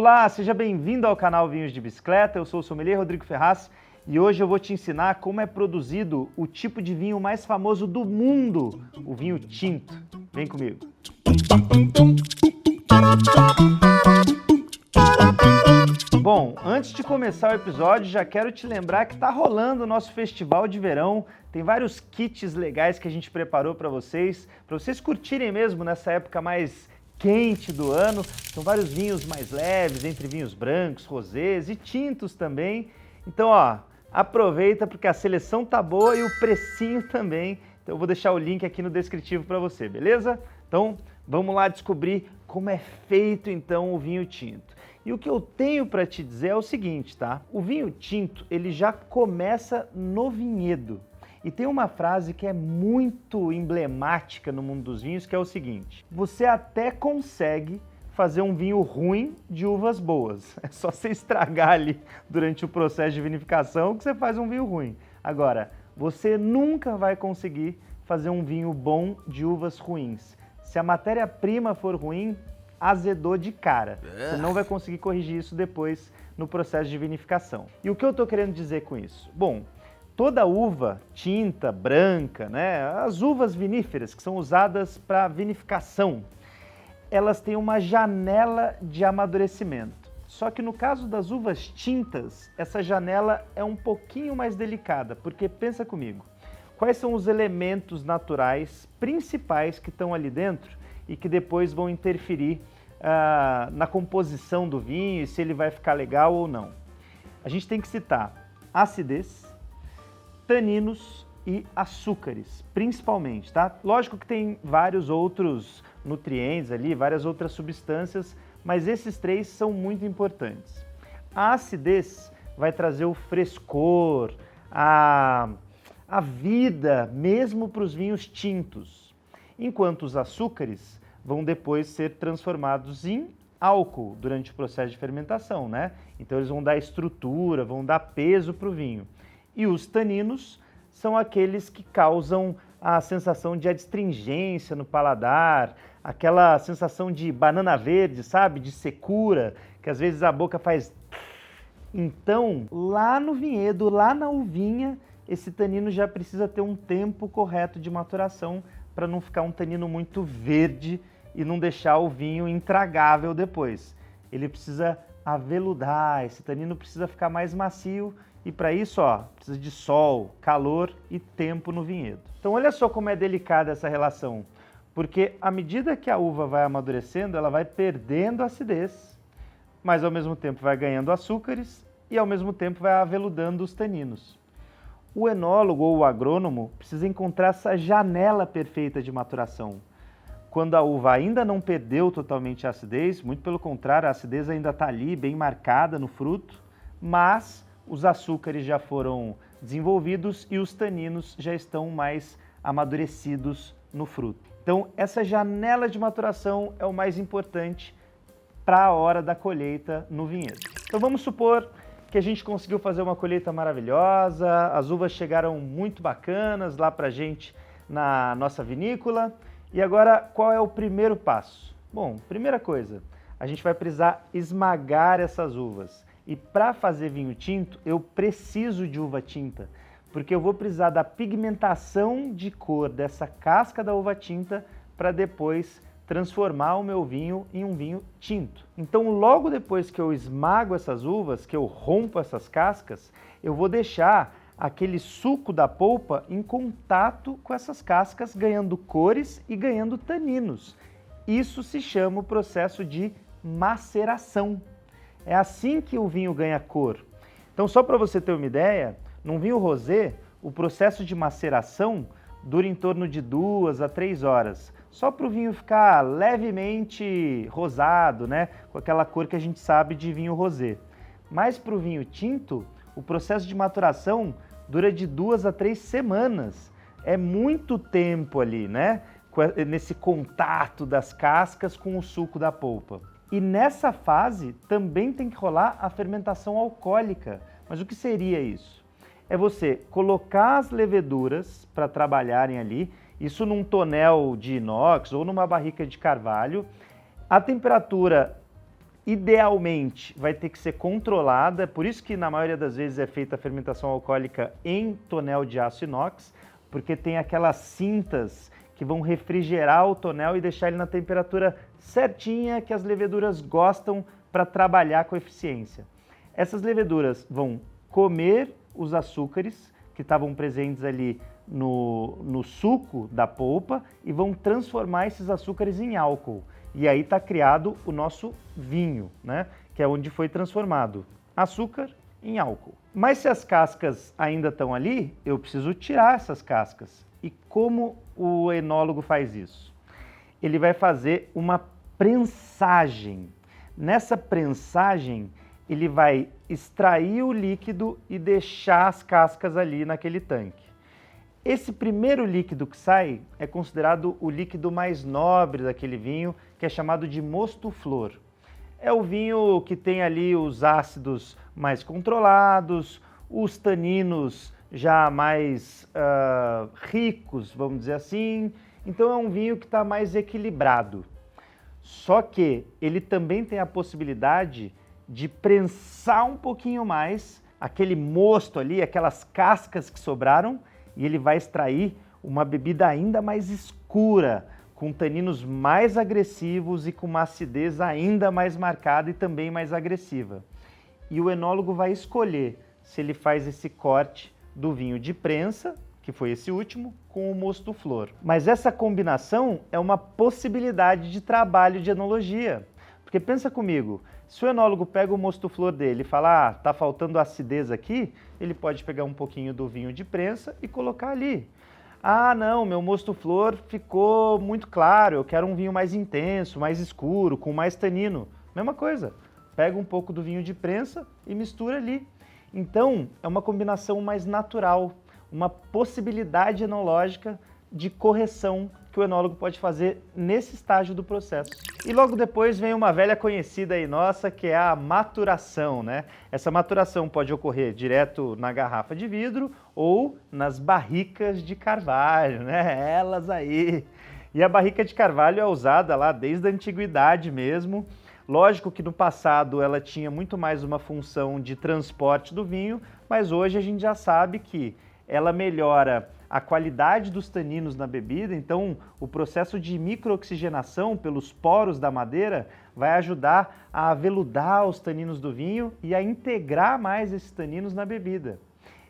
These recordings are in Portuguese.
Olá, seja bem-vindo ao canal Vinhos de Bicicleta, eu sou o sommelier Rodrigo Ferraz e hoje eu vou te ensinar como é produzido o tipo de vinho mais famoso do mundo, o vinho tinto. Vem comigo. Bom, antes de começar o episódio, já quero te lembrar que está rolando o nosso festival de verão. Tem vários kits legais que a gente preparou para vocês curtirem mesmo nessa época mais quente do ano. São vários vinhos mais leves, entre vinhos brancos, rosés e tintos também. Então, ó, aproveita porque a seleção tá boa e o precinho também. Então eu vou deixar o link aqui no descritivo para você, beleza? Então, vamos lá descobrir como é feito então o vinho tinto. E o que eu tenho para te dizer é o seguinte, tá? O vinho tinto, ele já começa no vinhedo. E tem uma frase que é muito emblemática no mundo dos vinhos, que é o seguinte: você até consegue fazer um vinho ruim de uvas boas. É só você estragar ali durante o processo de vinificação que você faz um vinho ruim. Agora, você nunca vai conseguir fazer um vinho bom de uvas ruins. Se a matéria-prima for ruim, azedou de cara. Você não vai conseguir corrigir isso depois no processo de vinificação. E o que eu estou querendo dizer com isso? Bom, toda uva tinta, branca, né, as uvas viníferas que são usadas para vinificação, elas têm uma janela de amadurecimento. Só que no caso das uvas tintas, essa janela é um pouquinho mais delicada, porque pensa comigo, quais são os elementos naturais principais que estão ali dentro e que depois vão interferir na composição do vinho e se ele vai ficar legal ou não. A gente tem que citar acidez, taninos e açúcares, principalmente, tá? Lógico que tem vários outros nutrientes ali, várias outras substâncias, mas esses três são muito importantes. A acidez vai trazer o frescor, a vida mesmo para os vinhos tintos, enquanto os açúcares vão depois ser transformados em álcool durante o processo de fermentação, né? Então eles vão dar estrutura, vão dar peso para o vinho. E os taninos são aqueles que causam a sensação de adstringência no paladar, aquela sensação de banana verde, sabe? De secura, que às vezes a boca faz... Então, lá no vinhedo, lá na uvinha, esse tanino já precisa ter um tempo correto de maturação para não ficar um tanino muito verde e não deixar o vinho intragável depois. Ele precisa aveludar, esse tanino precisa ficar mais macio e para isso, ó, precisa de sol, calor e tempo no vinhedo. Então olha só como é delicada essa relação, porque à medida que a uva vai amadurecendo, ela vai perdendo acidez, mas ao mesmo tempo vai ganhando açúcares e ao mesmo tempo vai aveludando os taninos. O enólogo ou o agrônomo precisa encontrar essa janela perfeita de maturação. Quando a uva ainda não perdeu totalmente a acidez, muito pelo contrário, a acidez ainda está ali, bem marcada no fruto, mas os açúcares já foram desenvolvidos e os taninos já estão mais amadurecidos no fruto. Então, essa janela de maturação é o mais importante para a hora da colheita no vinhedo. Então, vamos supor que a gente conseguiu fazer uma colheita maravilhosa, as uvas chegaram muito bacanas lá para a gente na nossa vinícola. E agora, qual é o primeiro passo? Bom, primeira coisa, a gente vai precisar esmagar essas uvas. E para fazer vinho tinto, eu preciso de uva tinta, porque eu vou precisar da pigmentação de cor dessa casca da uva tinta para depois transformar o meu vinho em um vinho tinto. Então, logo depois que eu esmago essas uvas, que eu rompo essas cascas, eu vou deixar aquele suco da polpa em contato com essas cascas, ganhando cores e ganhando taninos. Isso se chama o processo de maceração. É assim que o vinho ganha cor. Então, só para você ter uma ideia, num vinho rosé, o processo de maceração dura em torno de 2 a 3 horas, só para o vinho ficar levemente rosado, né? Com aquela cor que a gente sabe de vinho rosé. Mas para o vinho tinto, o processo de maturação dura de 2 a 3 semanas. É muito tempo ali, né? Nesse contato das cascas com o suco da polpa. E nessa fase também tem que rolar a fermentação alcoólica. Mas o que seria isso? É você colocar as leveduras para trabalharem ali, isso num tonel de inox ou numa barrica de carvalho, a temperatura idealmente vai ter que ser controlada, por isso que na maioria das vezes é feita a fermentação alcoólica em tonel de aço inox, porque tem aquelas cintas que vão refrigerar o tonel e deixar ele na temperatura certinha que as leveduras gostam para trabalhar com eficiência. Essas leveduras vão comer os açúcares que estavam presentes ali no suco da polpa e vão transformar esses açúcares em álcool. E aí está criado o nosso vinho, né? Que é onde foi transformado açúcar em álcool. Mas se as cascas ainda estão ali, eu preciso tirar essas cascas. E como o enólogo faz isso? Ele vai fazer uma prensagem. Nessa prensagem, ele vai extrair o líquido e deixar as cascas ali naquele tanque. Esse primeiro líquido que sai é considerado o líquido mais nobre daquele vinho, que é chamado de mosto-flor. É o vinho que tem ali os ácidos mais controlados, os taninos já mais ricos, vamos dizer assim. Então é um vinho que está mais equilibrado. Só que ele também tem a possibilidade de prensar um pouquinho mais aquele mosto ali, aquelas cascas que sobraram, e ele vai extrair uma bebida ainda mais escura, com taninos mais agressivos e com uma acidez ainda mais marcada e também mais agressiva. E o enólogo vai escolher se ele faz esse corte do vinho de prensa, que foi esse último, com o mosto-flor. Mas essa combinação é uma possibilidade de trabalho de enologia. Porque pensa comigo, se o enólogo pega o mosto-flor dele e fala, tá faltando acidez aqui, ele pode pegar um pouquinho do vinho de prensa e colocar ali. Ah, não, meu mosto-flor ficou muito claro, eu quero um vinho mais intenso, mais escuro, com mais tanino. Mesma coisa, pega um pouco do vinho de prensa e mistura ali. Então, é uma combinação mais natural, uma possibilidade enológica de correção que o enólogo pode fazer nesse estágio do processo. E logo depois vem uma velha conhecida aí nossa, que é a maturação, né? Essa maturação pode ocorrer direto na garrafa de vidro ou nas barricas de carvalho, né? Elas aí. E a barrica de carvalho é usada lá desde a antiguidade mesmo. Lógico que no passado ela tinha muito mais uma função de transporte do vinho, mas hoje a gente já sabe que ela melhora a qualidade dos taninos na bebida, então o processo de microoxigenação pelos poros da madeira vai ajudar a aveludar os taninos do vinho e a integrar mais esses taninos na bebida.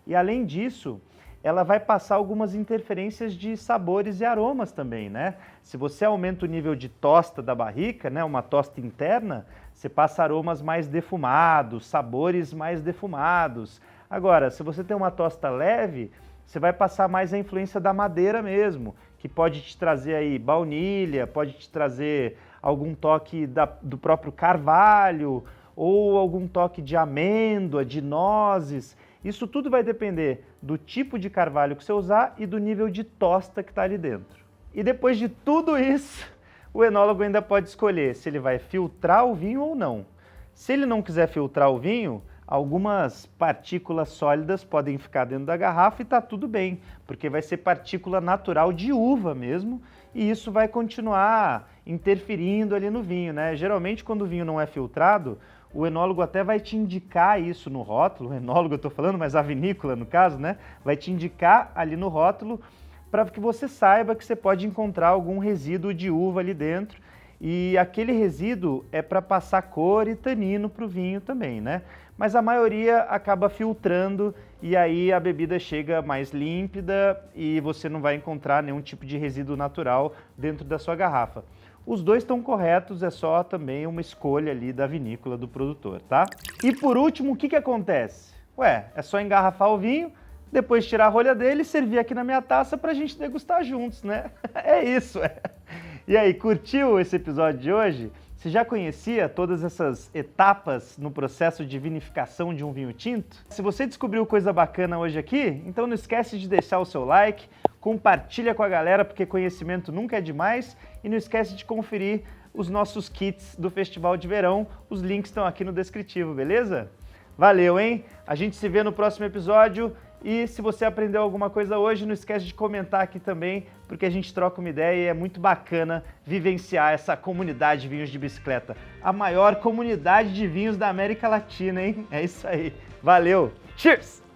E além disso, ela vai passar algumas interferências de sabores e aromas também, né? Se você aumenta o nível de tosta da barrica, né, uma tosta interna, você passa aromas mais defumados, sabores mais defumados. Agora, se você tem uma tosta leve, você vai passar mais a influência da madeira mesmo, que pode te trazer aí baunilha, pode te trazer algum toque do próprio carvalho, ou algum toque de amêndoa, de nozes. Isso tudo vai depender do tipo de carvalho que você usar e do nível de tosta que está ali dentro. E depois de tudo isso, o enólogo ainda pode escolher se ele vai filtrar o vinho ou não. Se ele não quiser filtrar o vinho, algumas partículas sólidas podem ficar dentro da garrafa e está tudo bem, porque vai ser partícula natural de uva mesmo, e isso vai continuar interferindo ali no vinho, né? Geralmente, quando o vinho não é filtrado, o enólogo até vai te indicar isso no rótulo, o enólogo eu estou falando, mas a vinícola no caso, né? Vai te indicar ali no rótulo para que você saiba que você pode encontrar algum resíduo de uva ali dentro, e aquele resíduo é para passar cor e tanino para o vinho também, né? Mas a maioria acaba filtrando e aí a bebida chega mais límpida e você não vai encontrar nenhum tipo de resíduo natural dentro da sua garrafa. Os dois estão corretos, é só também uma escolha ali da vinícola do produtor, tá? E por último, o que acontece? Ué, é só engarrafar o vinho, depois tirar a rolha dele e servir aqui na minha taça pra gente degustar juntos, né? É isso, é. E aí, curtiu esse episódio de hoje? Você já conhecia todas essas etapas no processo de vinificação de um vinho tinto? Se você descobriu coisa bacana hoje aqui, então não esquece de deixar o seu like, compartilha com a galera, porque conhecimento nunca é demais, e não esquece de conferir os nossos kits do Festival de Verão, os links estão aqui no descritivo, beleza? Valeu, hein? A gente se vê no próximo episódio E se você aprendeu alguma coisa hoje, não esquece de comentar aqui também, porque a gente troca uma ideia e é muito bacana vivenciar essa comunidade de vinhos de bicicleta. A maior comunidade de vinhos da América Latina, hein? É isso aí. Valeu! Cheers!